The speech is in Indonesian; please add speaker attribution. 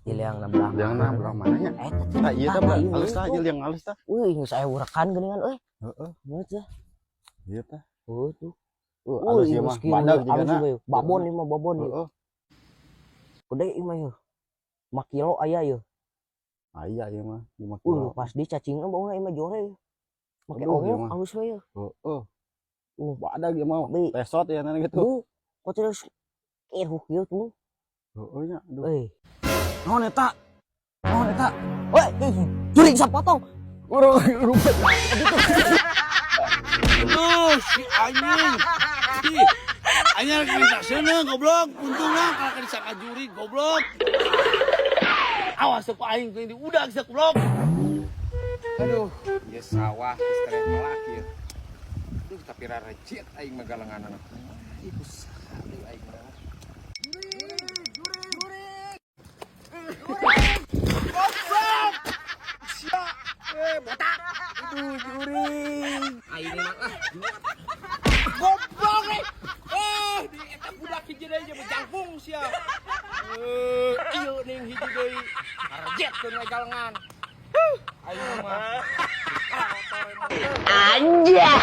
Speaker 1: yang nabrak.
Speaker 2: Yang nabrak mananya? Tah ieu tah halus tah yang halus tah.
Speaker 1: Geus aya urakan geuningan euy.
Speaker 2: Heeh.
Speaker 1: Bener tah.
Speaker 2: Ieu tah.
Speaker 1: Oh tuh.
Speaker 2: Halus ieu mah. Badag
Speaker 1: juga
Speaker 2: juga.
Speaker 1: babon ieu mah babon ieu.
Speaker 2: Heeh.
Speaker 1: Gede ieu mah ieu. 5 kilo aya ieu.
Speaker 2: Aya ieu mah 5 kilo.
Speaker 1: Pas dicacingna bauna ieu mah jore. Make
Speaker 2: Aduh, ieu
Speaker 1: ongok
Speaker 2: mah.
Speaker 1: halus we ieu.
Speaker 2: Heeh. Badag ieu mah. Pesot ya nana gitu.
Speaker 1: Kok terus eruk ieu tuh.
Speaker 2: Heeh nya. Aduh.
Speaker 1: Euy.
Speaker 2: Naon eta? Naon eta?
Speaker 1: Weh, jurig sapotong.
Speaker 2: Aduh,
Speaker 3: si anjing. Anyar minta sana goblok. Untungnya kalau disangka juri goblok. Awas aku aing ke udah bisa goblok.
Speaker 4: Aduh, ya sawah istri malak ya. Aduh, tapi rarecet aing magalangan anak. Iku sakali aing mah. Goblok. Sia, botak. Aduh, juri. Aing mah goblok di eta budak hiji deui jeung jangkung sia. Ieu ning hiji deui. Rarecet teu ngajalengan. Aing mah. Anjay.